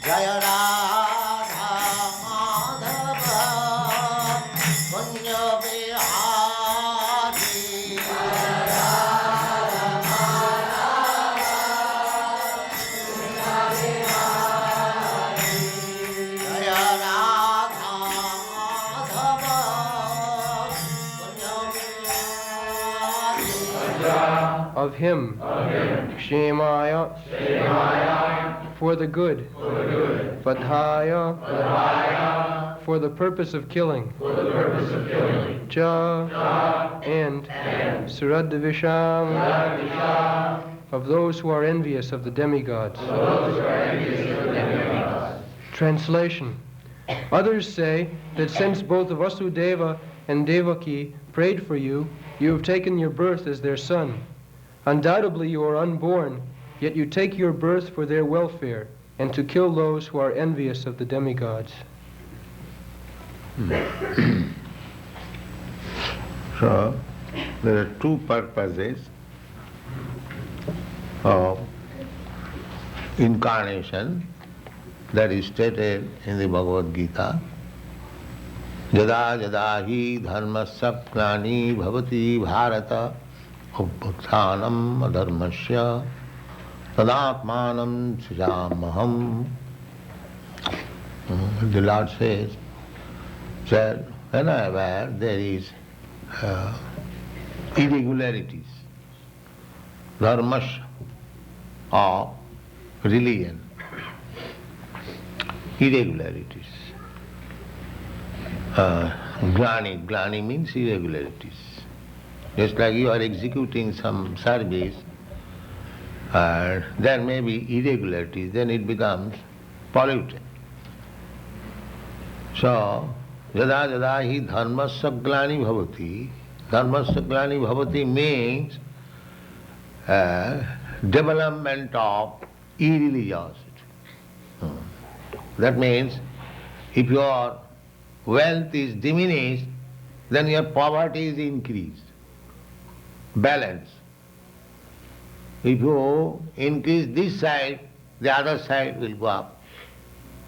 Jaya Radha Madhava Kunja Vihari Jaya Radha Madhava Kunja Vihari Jaya Radha Madhava Kunja Vihari Of him, Kshemaya, for the good, Vadhaya, for the purpose of killing, Ja, and Suradvisham, of those who are envious of the demigods. Translation. Others say that since both Vasudeva and Devaki prayed for you, you have taken your birth as their son. Undoubtedly you are unborn, yet you take your birth for their welfare and to kill those who are envious of the demigods. So, there are two purposes of incarnation that is stated in the Bhagavad Gita. Jada jada hi dharmasya klani bhavati bharata upputhanam adharmasya tadatmanam srijamaham. The Lord says that whenever there is irregularities, dharmasya of religion, irregularities. Glani means irregularities. Just like you are executing some service, there may be irregularities, then it becomes polluted. So, jada jada hi dharmasya glani bhavati. Dharmasya glani bhavati means development of irreligiosity. That means if your wealth is diminished, then your poverty is increased. Balance. If you increase this side, the other side will go up.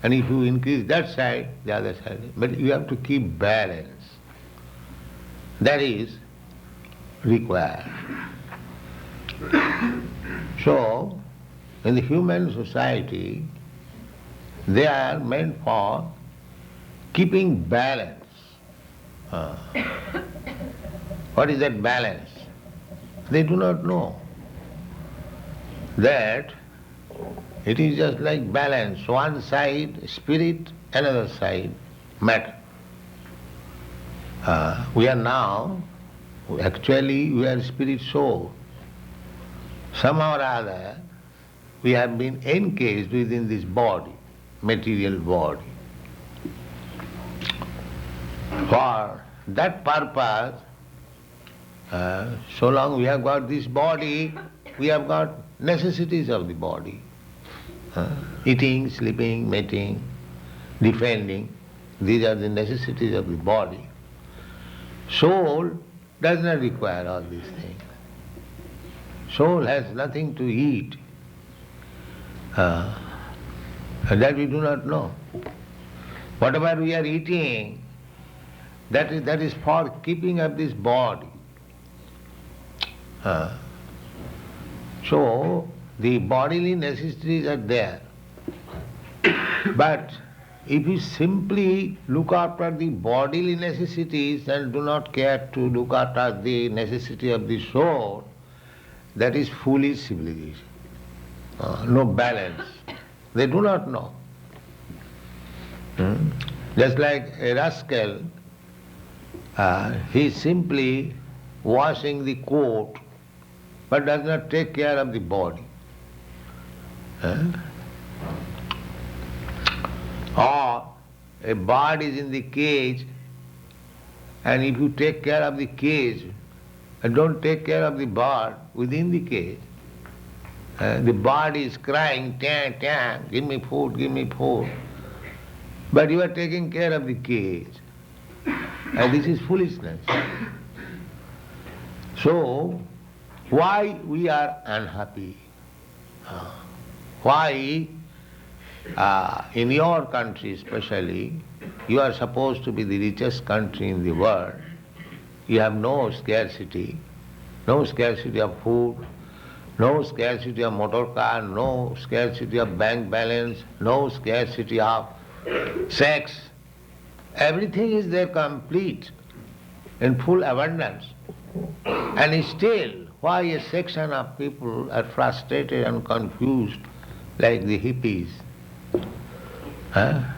And if you increase that side, the other side. But you have to keep balance. That is required. So, in the human society, they are meant for keeping balance. What is that balance? They do not know. That it is just like balance. One side spirit, another side matter. We are now, actually we are spirit soul. Somehow or other, we have been encased within this body, material body. For that purpose, so long we have got this body, we have got necessities of the body. Eating, sleeping, mating, defending, these are the necessities of the body. Soul does not require all these things. Soul has nothing to eat. And that we do not know. Whatever we are eating, that is for keeping up this body. So, the bodily necessities are there. But if you simply look after the bodily necessities and do not care to look after the necessity of the soul, that is foolish civilization. No balance. They do not know. Just like a rascal, he is simply washing the coat but does not take care of the body. Or a bird is in the cage, and if you take care of the cage and don't take care of the bird within the cage, the bird is crying, "Tang, tang, give me food, give me food." But you are taking care of the cage. And this is foolishness. So, why we are unhappy? Why in your country especially, you are supposed to be the richest country in the world. You have no scarcity of food, no scarcity of motor car, no scarcity of bank balance, no scarcity of sex. Everything is there complete, in full abundance. And still, why a section of people are frustrated and confused like the hippies?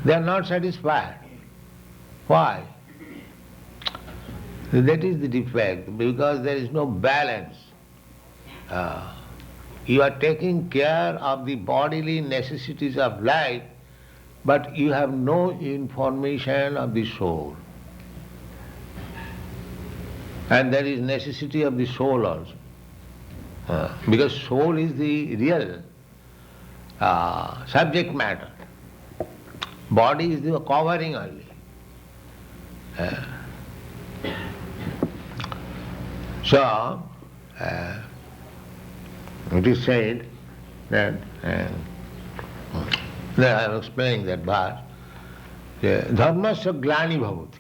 They are not satisfied. Why? That is the defect, because there is no balance. You are taking care of the bodily necessities of life, but you have no information of the soul. And there is necessity of the soul also. Because soul is the real subject matter. Body is the covering only. So, it is said that, I am explaining that verse, dharmasya glani bhavati.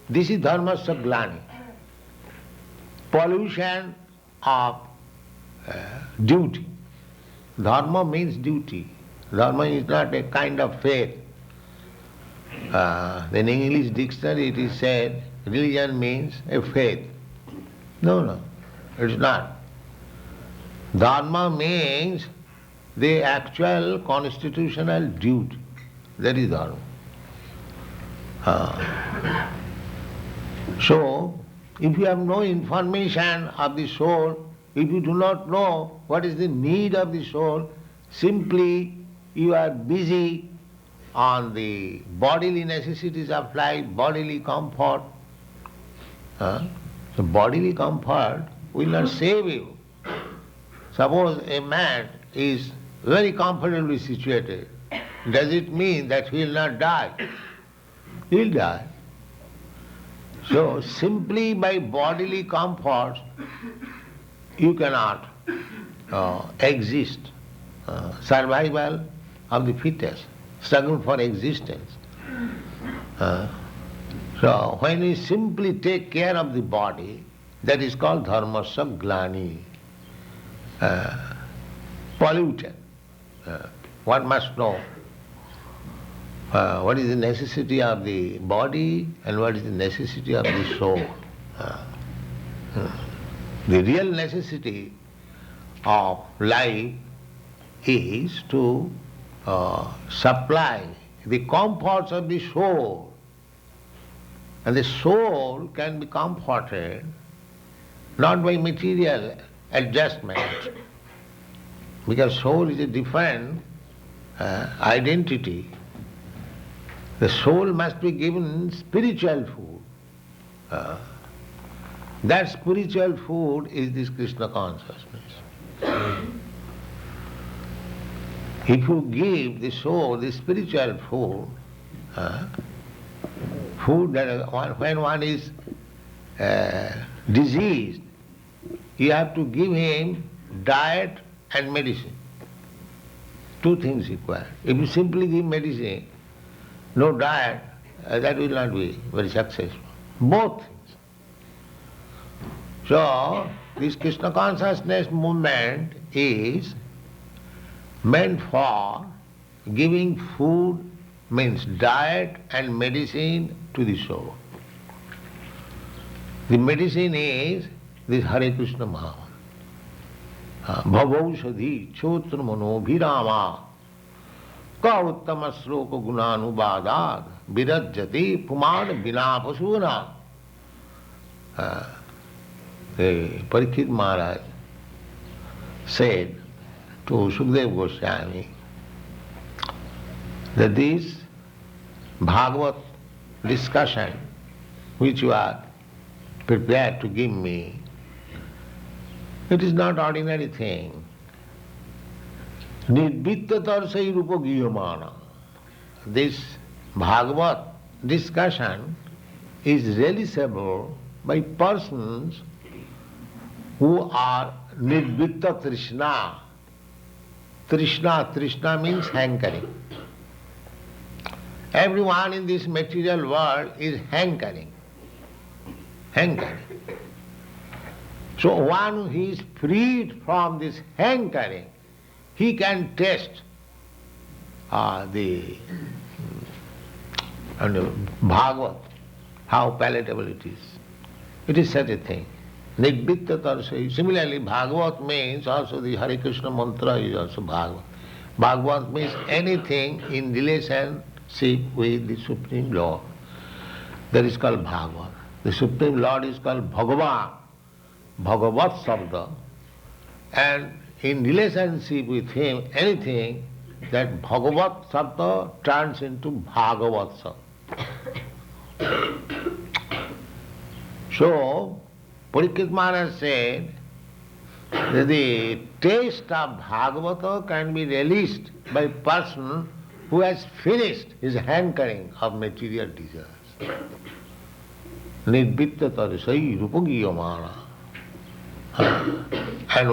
This is dharmasya glani. Pollution of duty. Dharma means duty. Dharma is not a kind of faith. In English dictionary it is said religion means a faith. No, it is not. Dharma means the actual constitutional duty. That is dharma. So, if you have no information of the soul, if you do not know what is the need of the soul, simply you are busy on the bodily necessities of life, bodily comfort. So bodily comfort will not save you. Suppose a man is very comfortably situated, does it mean that he will not die? He will die. So simply by bodily comfort you cannot exist. Survival of the fittest, struggle for existence. So when we simply take care of the body, that is called dharmasya glani, polluted. One must know what is the necessity of the body and what is the necessity of the soul. The real necessity of life is to supply the comforts of the soul. And the soul can be comforted not by material adjustment, because soul is a different identity. The soul must be given spiritual food. That spiritual food is this Krishna consciousness. If you give the soul the spiritual food, food that when one is diseased, you have to give him diet and medicine. Two things required. If you simply give medicine, no diet, that will not be very successful. Both things. So, this Krishna consciousness movement is meant for giving food, means diet and medicine to the soul. The medicine is this Hare Krishna Mahamantra. Bhavaushadhi chotra mano bhirama ka uttama sloka gunanubadad virajjati puman vinapasuna. Parikshit Maharaj said to Sukadeva Goswami that this Bhagavat discussion which you are prepared to give me, it is not ordinary thing. Nirvittatarsai rupa giyamana. This Bhagavat discussion is realizable by persons who are nirvitta trishna. Trishna. Trishna means hankering. Everyone in this material world is hankering. Hankering. So one who is freed from this hankering, he can taste the Bhagavat, how palatable it is. It is such a thing. Nidvitta tarsai. Similarly, Bhagavat means also the Hare Krishna mantra is also Bhagavat. Bhagavat means anything in relationship with the Supreme Lord. That is called Bhagavat. The Supreme Lord is called Bhagavan, Bhagavat Sabda. And in relationship with him, anything, that Bhagavat Sabda turns into Bhagavat Sabda. So, Parikshit Maharaj said that the taste of Bhagavata can be released by a person who has finished his hankering of material desires. Nidvitta tarisai rupagiyamana. And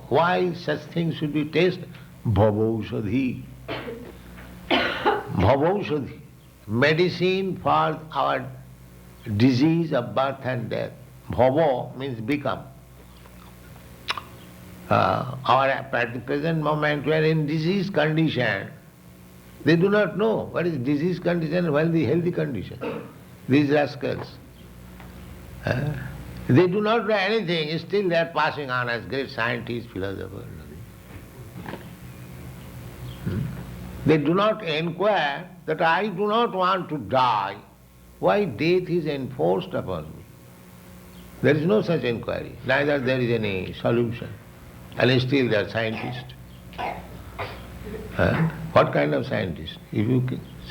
why such things should be tasted? Bhavaushadhi. Bhavaushadhi. Medicine for our disease of birth and death. Bhava means become. At the present moment we are in disease condition. They do not know what is disease condition and what is the healthy condition. These rascals. They do not know anything, still they are passing on as great scientists, philosophers. They do not inquire that I do not want to die. Why death is enforced upon me? There is no such inquiry, neither there is any solution. And still they are scientists. What kind of scientist?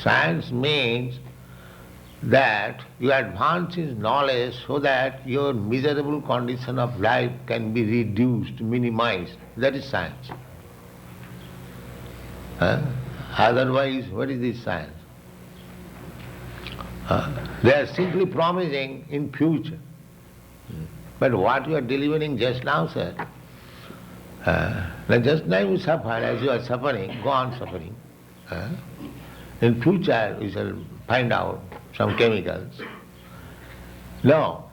Science means that you advance in knowledge so that your miserable condition of life can be reduced, minimized. That is science. Otherwise, what is this science? They are simply promising in future. But what you are delivering just now, sir, like just now you suffer, as you are suffering, go on suffering. In future we shall find out some chemicals. No.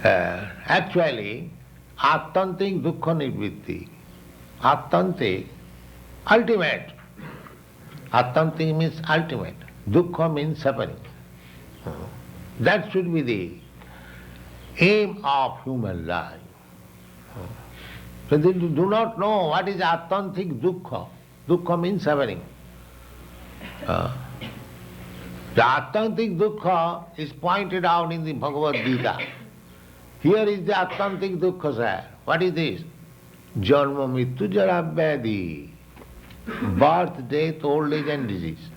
Actually, attantik dukkha nivritti. Attantik, ultimate. Attantik means ultimate. Dukkha means suffering. That should be the aim of human life. So they do not know what is attantik dukkha. Dukkha means suffering. The attantik dukkha is pointed out in the Bhagavad Gita. Here is the attantik dukkha, sir. What is this? Janma mittu jara vyadhi. Birth, death, old age and disease.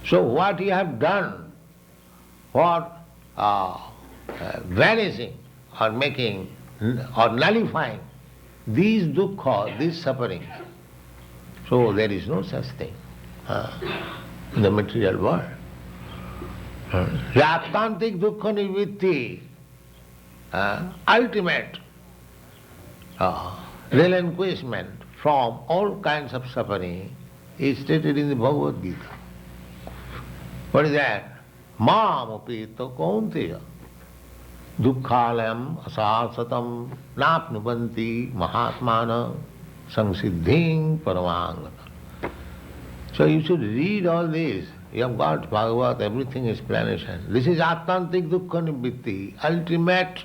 So what you have done for vanishing or making or nullifying these dukkha, these sufferings. So there is no such thing in the material world. The attantik dukkha nivritti, ultimate relinquishment from all kinds of suffering is stated in the Bhagavad Gita. What is that? Mam apita kaunteya dukkhalayam asasatam napnubanti mahatmana samsiddhing paramangata. So you should read all this. You have got Bhagavat, everything explanation. This is attantik dukkha nivritti, ultimate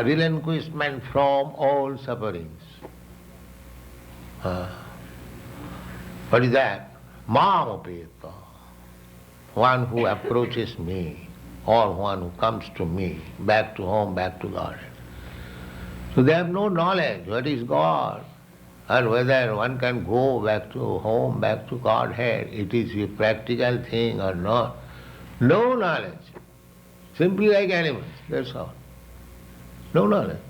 relinquishment from all sufferings. What is that? Mamapeta, one who approaches me or one who comes to me, back to home, back to God. So they have no knowledge what is God and whether one can go back to home, back to Godhead, it is a practical thing or not. No knowledge. Simply like animals, that's all. No knowledge.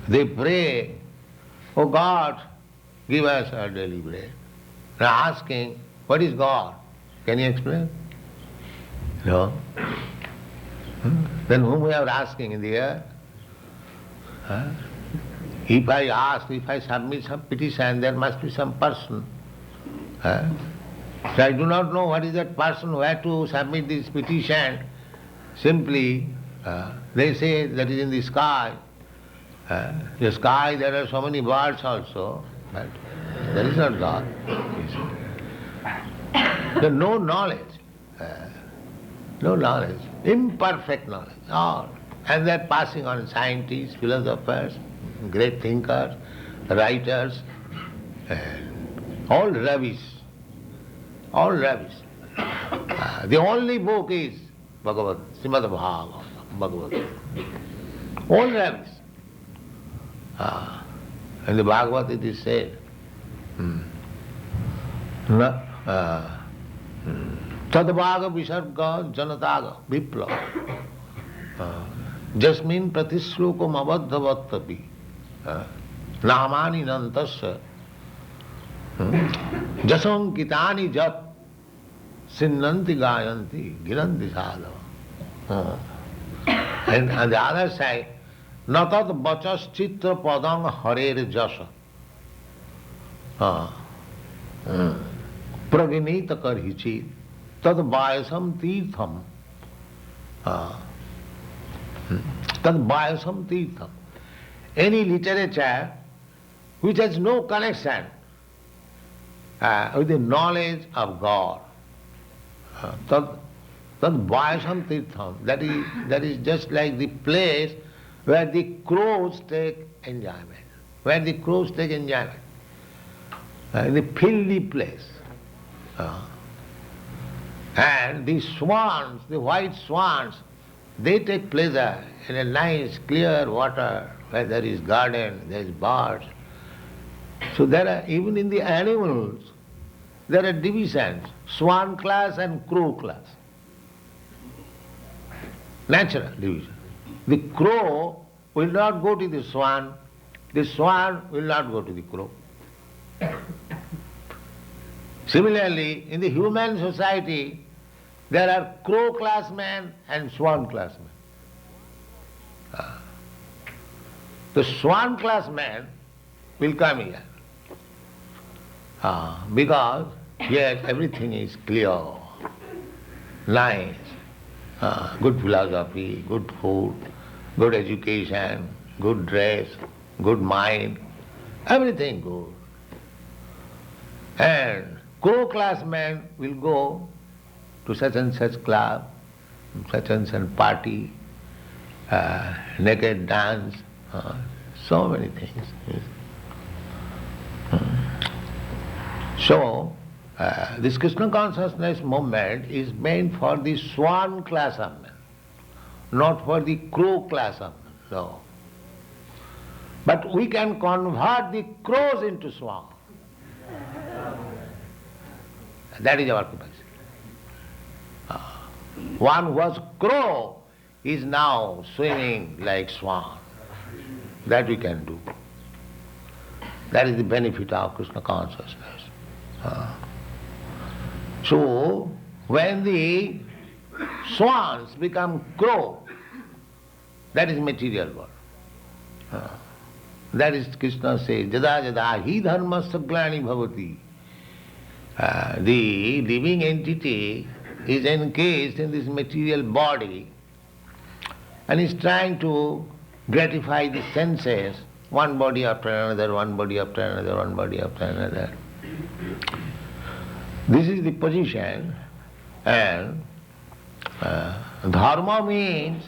They pray, oh God, give us our daily bread. They are asking, what is God? Can you explain? No. Then whom we are asking in the air? If I submit some petition, there must be some person. So I do not know what is that person, where to submit this petition. Simply, they say that is in the sky. The sky, there are so many birds also, but that is not God. There is no knowledge. No knowledge. Imperfect knowledge. All. And they are passing on scientists, philosophers, great thinkers, writers, all rubbish. All rubbish. The only book is Bhagavatam, Srimad Bhagavatam. All rubbish. In the Bhagavad it is said, Tadbhaga visarga janataga vipla jasmin pratishlokam abadhavatapi nahamani nantasya jasankitani jat sinnanti gayanti giranti sadhava. And on the other side, natat bachas chitra padang harer jasa praginita karhichit tad vayasam tirtham tad vayasam tirtham. Any literature which has no connection with the knowledge of God, tad vayasam tirtham, that is just like the place where the crows take enjoyment. Where the crows take enjoyment. In the filthy place. And the swans, the white swans, they take pleasure in a nice clear water where there is garden, there is birds. So there are, even in the animals, there are divisions, swan class and crow class. Natural division. The crow will not go to the swan will not go to the crow. Similarly, in the human society, there are crow class men and swan class men. The swan class man will come here because here everything is clear, nice, good philosophy, good food, good education, good dress, good mind, everything good. And crow class man will go to such and such club, such and such party, naked dance, so many things. So, this Krishna consciousness movement is meant for the swan class of men, not for the crow class of men, no. But we can convert the crows into swans. That is our capacity. One who was crow is now swimming like swan. That we can do. That is the benefit of Krishna consciousness. So, when the swans become crow, that is material world. That is Krishna says, Jada jada hi dharma saglani bhavati. The living entity is encased in this material body and is trying to gratify the senses, one body after another, one body after another, one body after another. This is the position, and dharma means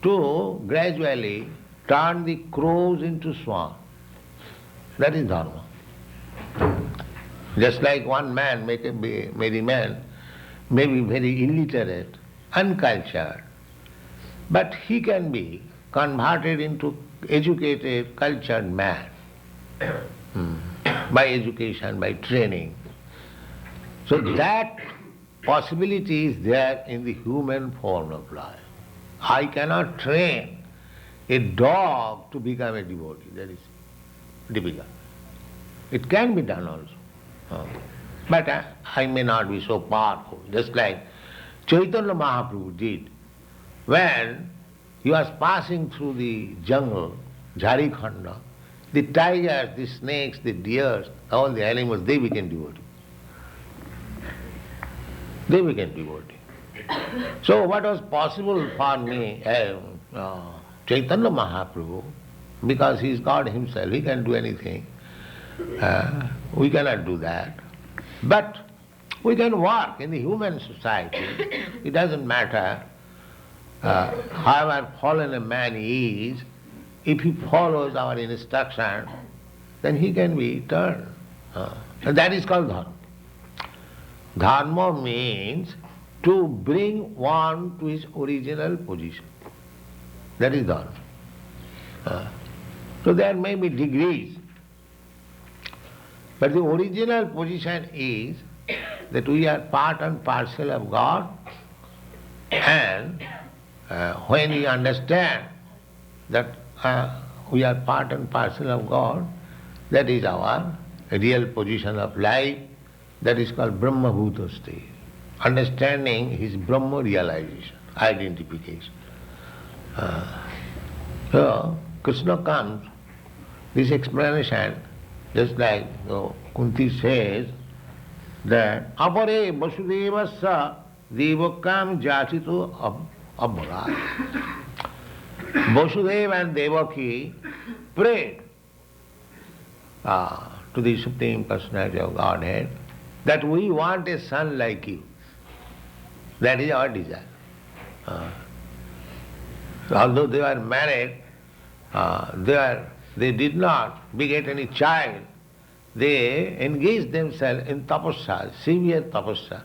to gradually turn the crows into swans. That is dharma. Just like one man, maybe man, may be very illiterate, uncultured, but he can be converted into educated, cultured man by education, by training. So that possibility is there in the human form of life. I cannot train a dog to become a devotee. That is difficult. It can be done also. But I may not be so powerful. Just like Chaitanya Mahaprabhu did. when he was passing through the jungle, Jharikhanda, the tigers, the snakes, the deers, all the animals, they became devotees. They became devotees. So what was possible for me, Chaitanya Mahaprabhu, because he is God himself, he can do anything. We cannot do that. But we can work in the human society. It doesn't matter however fallen a man is, if he follows our instruction, then he can be turned. And that is called dharma. Dharma means to bring one to his original position. That is dharma. So there may be degrees, but the original position is that we are part and parcel of God, and when we understand that we are part and parcel of God, that is our real position of life, that is called Brahma Bhuta state. Understanding his Brahma realization, identification. So Krishna comes, this explanation, just like Kunti says, that apare Vasudevasya devakam jachito abhagat. Vasudeva and Devaki prayed to the Supreme Personality of Godhead that we want a son like you. That is our desire. Although they were married, they did not beget any child. They engaged themselves in tapasya, severe tapasya.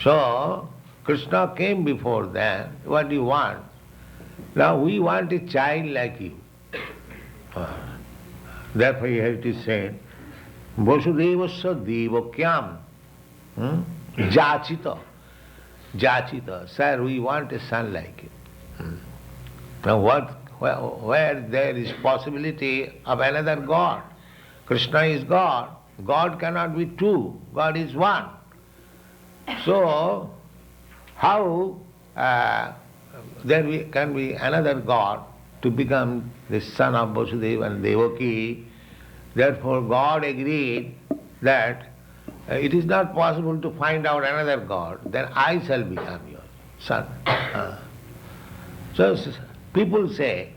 So Krishna came before them. What do you want? Now we want a child like you. Therefore it is said, Vasudevasya devakyam jachita. Jachita. Sir, we want a son like you. Now where there is possibility of another God? Krishna is God. God cannot be two. God is one. So how there can be another God to become the son of Vasudeva and Devaki? Therefore God agreed that it is not possible to find out another God, then I shall become your son. So people say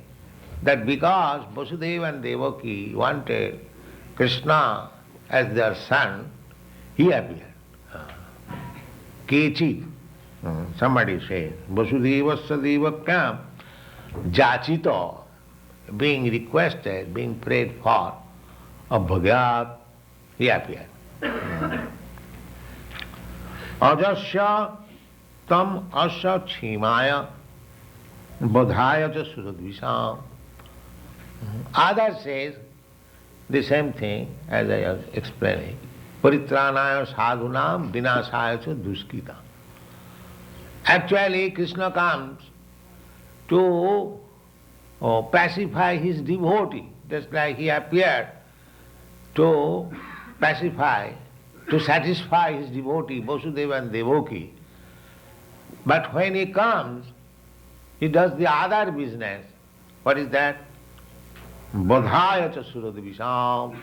that because Vasudeva and Devaki wanted Krishna as their son, he appeared. Kechi, somebody says, Vasudevasya devakam jachito, being requested, being prayed for, of Bhagat, he appeared. Ajasya tam asya chimaya bodhaya cha suradvisham. Other says the same thing as I was explaining. Paritranaya sadhunam vinasaya cha duskita. Actually Krishna comes to pacify his devotee, just like he appeared to pacify, to satisfy his devotee, Vasudeva and Devaki. But when he comes, he does the other business. What is that? Bodhaya cha suradvisham.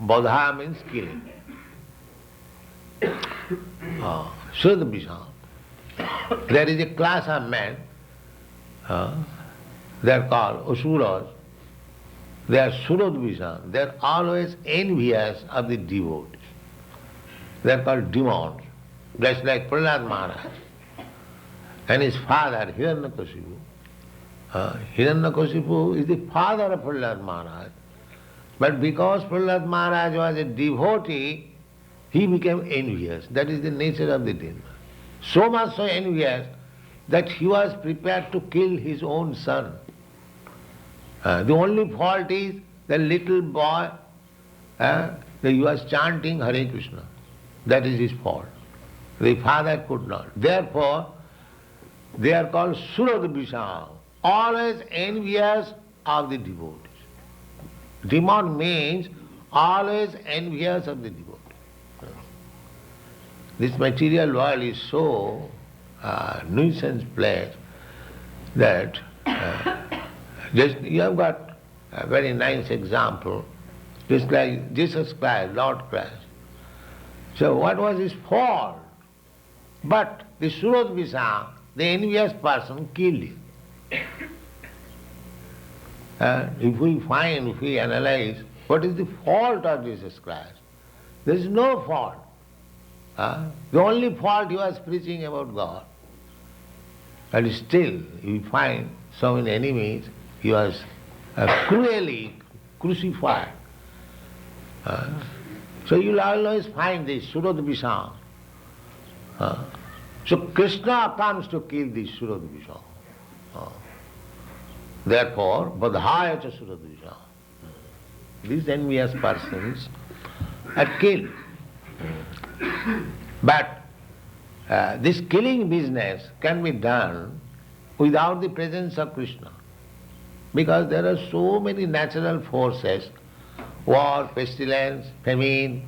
Bodha means killing. Suradvisham. There is a class of men, they are called Asuras. They are Suradvisham. They are always envious of the devotees. They are called demons. Just like Prahlad Maharaj and his father Hiranyakashipu. Hiranyakashipu is the father of Prahlad Maharaj. But because Prahlad Maharaj was a devotee, he became envious. That is the nature of the demon. So much so envious that he was prepared to kill his own son. The only fault is the little boy, that he was chanting Hare Krishna. That is his fault. The father could not. Therefore, they are called Suradvisham, always envious of the devotees. Demon means always envious of the devotee. This material world is so nuisance place that just you have got a very nice example, just like Jesus Christ, Lord Christ. So what was his fault? But the Surodvisa, the envious person, killed him. If we analyze what is the fault of Jesus Christ, there is no fault. The only fault he was preaching about God. And still, we find so many enemies, he was cruelly crucified. So you will always find this Surodvisa. So Krishna comes to kill this Surodvisa. Therefore, Badhaya cha Surodvisa. These envious persons are killed. But this killing business can be done without the presence of Krishna. Because there are so many natural forces, war, pestilence, famine,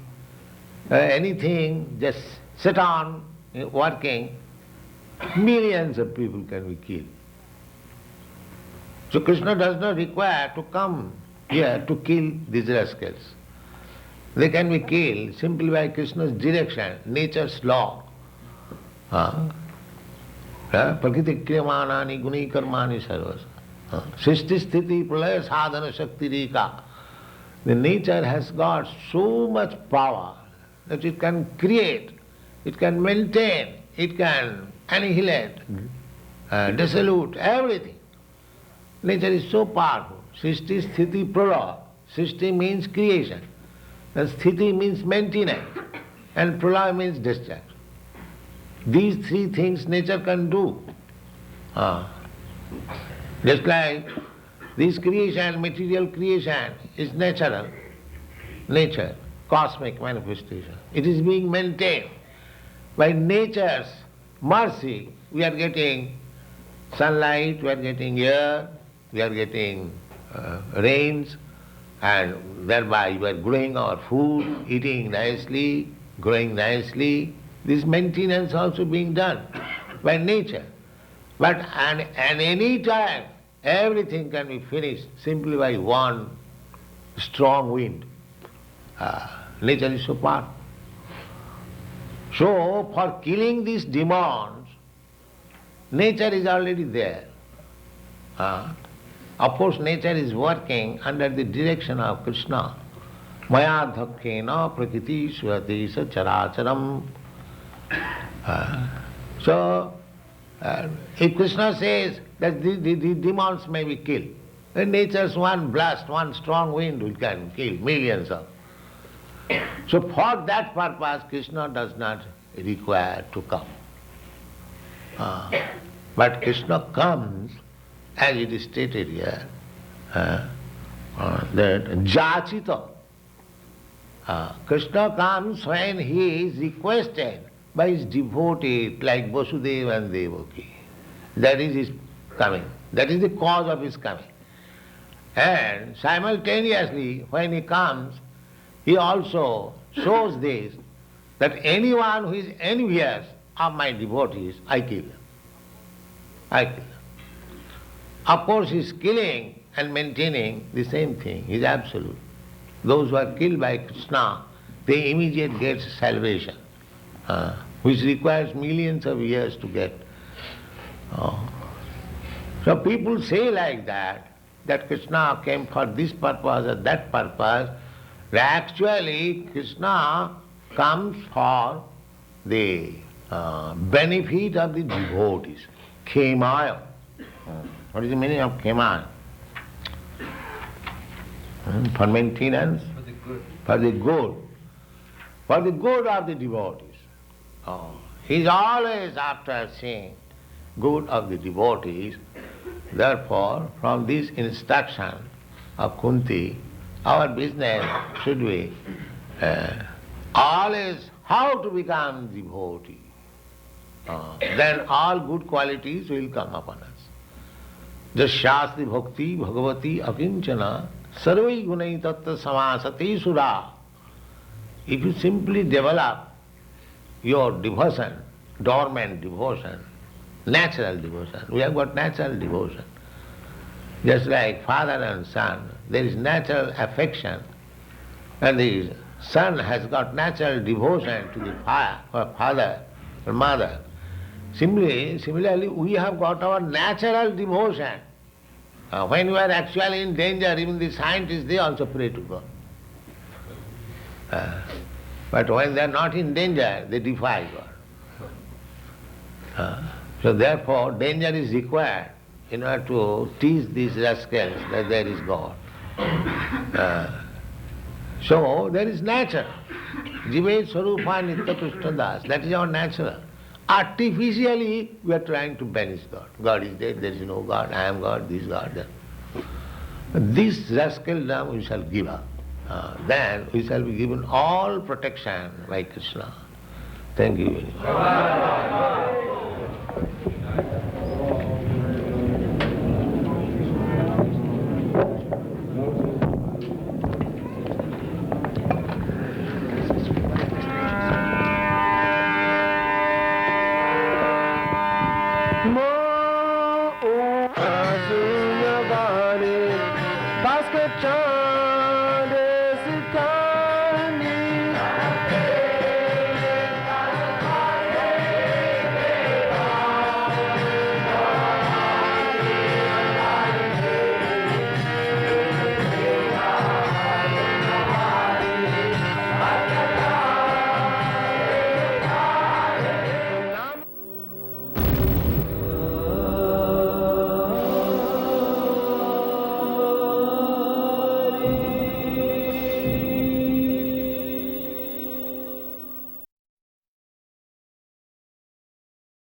anything, just sit on working, millions of people can be killed. So Krishna does not require to come here to kill these rascals. They can be killed simply by Krishna's direction, nature's law. Prakriti kriyamanani guni karmani sarvas. Srishti sthiti pralaya sadhana shakti rika. The nature has got so much power that it can create, it can maintain, it can annihilate, dissolute everything. Nature is so powerful. Srishti sthiti pralaya. Srishti means creation. And sthiti means maintenance. And pralaya means discharge. These three things nature can do. Just like this creation, material creation is natural, nature, cosmic manifestation. It is being maintained. By nature's mercy, we are getting sunlight, we are getting air, we are getting rains, and thereby we are growing our food, eating nicely, growing nicely. This maintenance also being done by nature. But at any time, everything can be finished simply by one strong wind. Nature is so powerful. So, for killing these demons, nature is already there. Of course, nature is working under the direction of Krishna. Maya dhakkena prakriti swati sa characharam. So, if Krishna says that the demons may be killed, then nature's one blast, one strong wind can kill millions of. So for that purpose, Krishna does not require to come. But Krishna comes, as it is stated here, that jachita. Krishna comes when he is requested by his devotees like Vasudeva and Devaki. That is his coming. That is the cause of his coming. And simultaneously, when he comes, he also shows this, that anyone who is envious of my devotees, I kill him. I kill him. Of course, he is killing and maintaining the same thing. He is absolute. Those who are killed by Krishna, they immediately get salvation, which requires millions of years to get. So people say like that Krishna came for this purpose or that purpose. Actually, Krishna comes for the benefit of the devotees. Khemaya. What is the meaning of khemaya? For maintenance? For the good. For the good. For the good of the devotees. He is always after seeing good of the devotees. Therefore, from this instruction of Kunti, our business should be always how to become devotee. Then all good qualities will come upon us. Jasyasti bhakti bhagavati akinchana sarvai gunai tattva samasati sura. If you simply develop your devotion, dormant devotion, natural devotion. We have got natural devotion. Just like father and son, there is natural affection, and the son has got natural devotion to the father or mother. Similarly, we have got our natural devotion. When we are actually in danger, even the scientists, they also pray to God. But when they are not in danger, they defy God. So therefore, danger is required in order to teach these rascals that there is God. So there is nature. Jive Swarupa Nitya Krishna Das. That is our natural. Artificially, we are trying to banish God. God is dead, there is no God, I am God, this God, that. This rascaldom we shall give up. Then we shall be given all protection by Krishna. Thank you very much. More